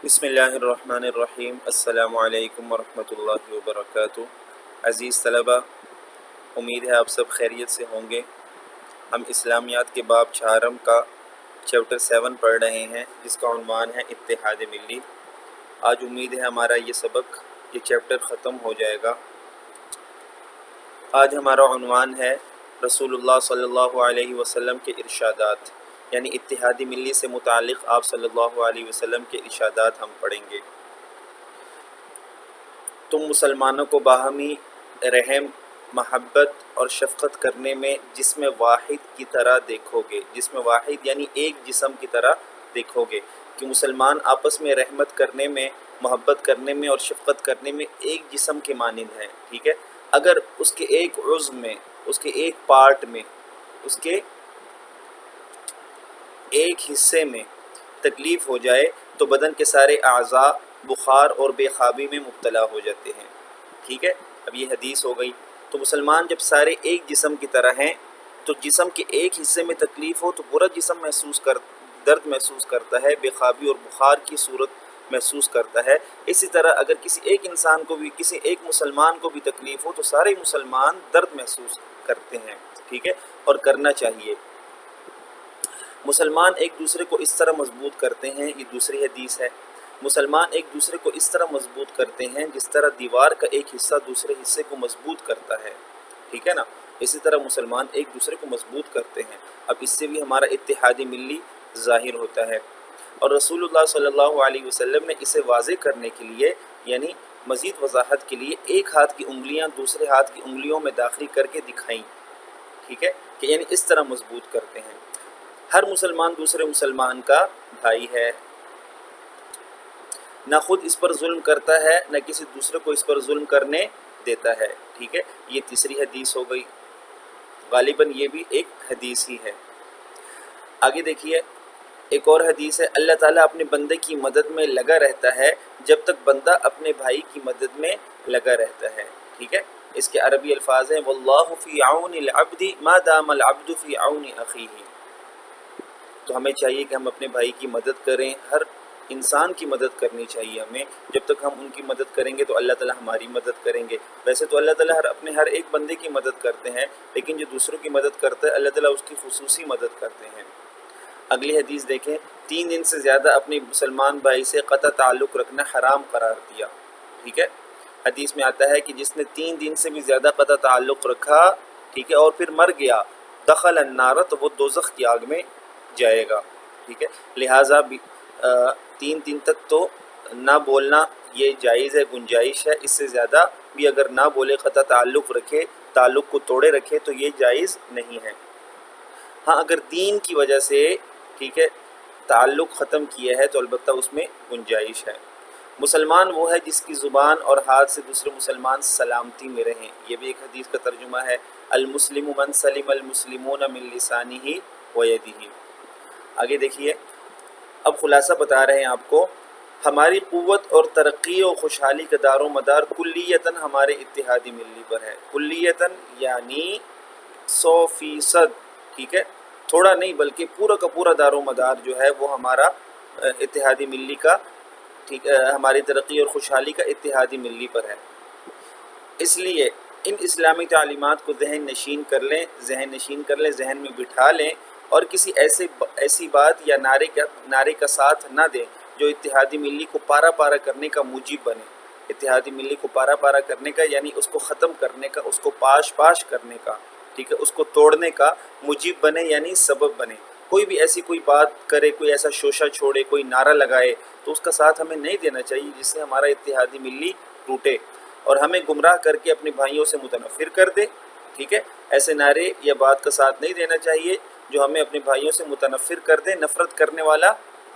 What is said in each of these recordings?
بسم اللہ الرحمن الرحیم۔ السلام علیکم ورحمۃ اللہ وبرکاتہ۔ عزیز طلبہ، امید ہے آپ سب خیریت سے ہوں گے۔ ہم اسلامیات کے باب چہارم کا چیپٹر 7 پڑھ رہے ہیں، جس کا عنوان ہے اتحاد ملی۔ آج امید ہے ہمارا یہ سبق، یہ چیپٹر ختم ہو جائے گا۔ آج ہمارا عنوان ہے رسول اللہ صلی اللہ علیہ وسلم کے ارشادات، یعنی اتحاد ملی سے متعلق آپ صلی اللہ علیہ وسلم کے ارشادات ہم پڑھیں گے۔ تم مسلمانوں کو باہمی رحم، محبت اور شفقت کرنے میں جسم واحد کی طرح دیکھو گے۔ جسم واحد یعنی ایک جسم کی طرح دیکھو گے کہ مسلمان آپس میں رحمت کرنے میں، محبت کرنے میں اور شفقت کرنے میں ایک جسم کے مانند ہیں، ٹھیک ہے۔ اگر اس کے ایک عضو میں، اس کے ایک پارٹ میں، اس کے ایک حصے میں تکلیف ہو جائے تو بدن کے سارے اعضاء بخار اور بے خوابی میں مبتلا ہو جاتے ہیں، ٹھیک ہے۔ اب یہ حدیث ہو گئی۔ تو مسلمان جب سارے ایک جسم کی طرح ہیں تو جسم کے ایک حصے میں تکلیف ہو تو پورا جسم درد محسوس کرتا ہے، بے خوابی اور بخار کی صورت محسوس کرتا ہے۔ اسی طرح اگر کسی ایک انسان کو بھی، کسی ایک مسلمان کو بھی تکلیف ہو تو سارے مسلمان درد محسوس کرتے ہیں، ٹھیک ہے، اور کرنا چاہیے۔ مسلمان ایک دوسرے کو اس طرح مضبوط کرتے ہیں، یہ دوسری حدیث ہے۔ مسلمان ایک دوسرے کو اس طرح مضبوط کرتے ہیں جس طرح دیوار کا ایک حصہ دوسرے حصے کو مضبوط کرتا ہے، ٹھیک ہے نا۔ اسی طرح مسلمان ایک دوسرے کو مضبوط کرتے ہیں۔ اب اس سے بھی ہمارا اتحاد ملی ظاہر ہوتا ہے۔ اور رسول اللہ صلی اللہ علیہ وسلم نے اسے واضح کرنے کے لیے، یعنی مزید وضاحت کے لیے، ایک ہاتھ کی انگلیاں دوسرے ہاتھ کی انگلیوں میں داخل کر کے دکھائیں، ٹھیک ہے، کہ یعنی اس طرح مضبوط کرتے ہیں۔ ہر مسلمان دوسرے مسلمان کا بھائی ہے، نہ خود اس پر ظلم کرتا ہے نہ کسی دوسرے کو اس پر ظلم کرنے دیتا ہے، ٹھیک ہے۔ یہ تیسری حدیث ہو گئی، غالباً یہ بھی ایک حدیث ہی ہے۔ آگے دیکھیے، ایک اور حدیث ہے، اللہ تعالیٰ اپنے بندے کی مدد میں لگا رہتا ہے جب تک بندہ اپنے بھائی کی مدد میں لگا رہتا ہے، ٹھیک ہے۔ اس کے عربی الفاظ ہیں واللہ فی عون العبد ما دام العبد فی عون اخیہ۔ تو ہمیں چاہیے کہ ہم اپنے بھائی کی مدد کریں، ہر انسان کی مدد کرنی چاہیے ہمیں۔ جب تک ہم ان کی مدد کریں گے تو اللہ تعالیٰ ہماری مدد کریں گے۔ ویسے تو اللہ تعالیٰ اپنے ہر ایک بندے کی مدد کرتے ہیں، لیکن جو دوسروں کی مدد کرتا ہے اللہ تعالیٰ اس کی خصوصی مدد کرتے ہیں۔ اگلی حدیث دیکھیں، 3 دن سے زیادہ اپنے مسلمان بھائی سے قطع تعلق رکھنا حرام قرار دیا، ٹھیک ہے۔ حدیث میں آتا ہے کہ جس نے 3 دن سے بھی زیادہ قطع تعلق رکھا، ٹھیک ہے، اور پھر مر گیا، دخل النار، تو وہ دوزخ کی آگ میں جائے گا، ٹھیک ہے۔ لہٰذا 3 دن تک تو نہ بولنا یہ جائز ہے، گنجائش ہے۔ اس سے زیادہ بھی اگر نہ بولے، قطع تعلق رکھے، تعلق کو توڑے رکھے تو یہ جائز نہیں ہے۔ ہاں اگر دین کی وجہ سے، ٹھیک ہے، تعلق ختم کیا ہے تو البتہ اس میں گنجائش ہے۔ مسلمان وہ ہے جس کی زبان اور ہاتھ سے دوسرے مسلمان سلامتی میں رہیں، یہ بھی ایک حدیث کا ترجمہ ہے۔ المسلم من سلم المسلمون من لسانہ ویدہ۔ آگے دیکھیے، اب خلاصہ بتا رہے ہیں آپ کو، ہماری قوت اور ترقی و خوشحالی کا دار و مدار کلیتاً ہمارے اتحادی ملی پر ہے۔ کلیتاً یعنی 100%، ٹھیک ہے، تھوڑا نہیں بلکہ پورا کا پورا دار و مدار جو ہے وہ ہمارا اتحادی ملی کا، ٹھیک ہے، ہماری ترقی اور خوشحالی کا اتحادی ملی پر ہے۔ اس لیے ان اسلامی تعلیمات کو ذہن نشین کر لیں، ذہن میں بٹھا لیں، اور کسی ایسی بات یا نعرے کا ساتھ نہ دیں جو اتحادی ملی کو پارا پارا کرنے کا موجب بنے۔ اتحادی ملی کو پارا پارا کرنے کا یعنی اس کو ختم کرنے کا، اس کو پاش کرنے کا، ٹھیک ہے، اس کو توڑنے کا موجب بنے، یعنی سبب بنے۔ کوئی بھی ایسی کوئی بات کرے، کوئی ایسا شوشہ چھوڑے، کوئی نعرہ لگائے تو اس کا ساتھ ہمیں نہیں دینا چاہیے جس سے ہمارا اتحادی ملی ٹوٹے اور ہمیں گمراہ کر کے اپنے بھائیوں سے متنفر کر دے، ٹھیک ہے۔ ایسے نعرے یا بات کا ساتھ نہیں دینا چاہیے جو ہمیں اپنے بھائیوں سے متنفر کر دے، نفرت کرنے والا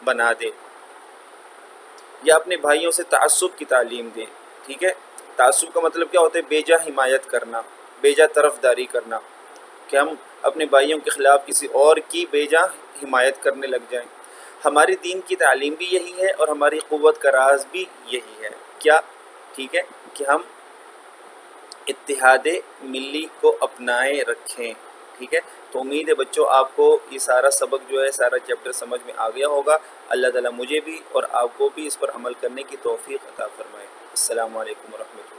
بنا دے، یا اپنے بھائیوں سے تعصب کی تعلیم دے، ٹھیک ہے۔ تعصب کا مطلب کیا ہوتا ہے؟ بیجا حمایت کرنا، بیجا طرفداری کرنا، کہ ہم اپنے بھائیوں کے خلاف کسی اور کی بیجا حمایت کرنے لگ جائیں۔ ہماری دین کی تعلیم بھی یہی ہے اور ہماری قوت کا راز بھی یہی ہے، کیا؟ ٹھیک ہے، کہ ہم اتحاد ملی کو اپنائے رکھیں، ٹھیک ہے۔ تو امید ہے بچوں آپ کو یہ سارا سبق جو ہے، سارا چیپٹر سمجھ میں آ گیا ہوگا۔ اللہ تعالیٰ مجھے بھی اور آپ کو بھی اس پر عمل کرنے کی توفیق عطا فرمائے۔ السلام علیکم ورحمۃ اللہ۔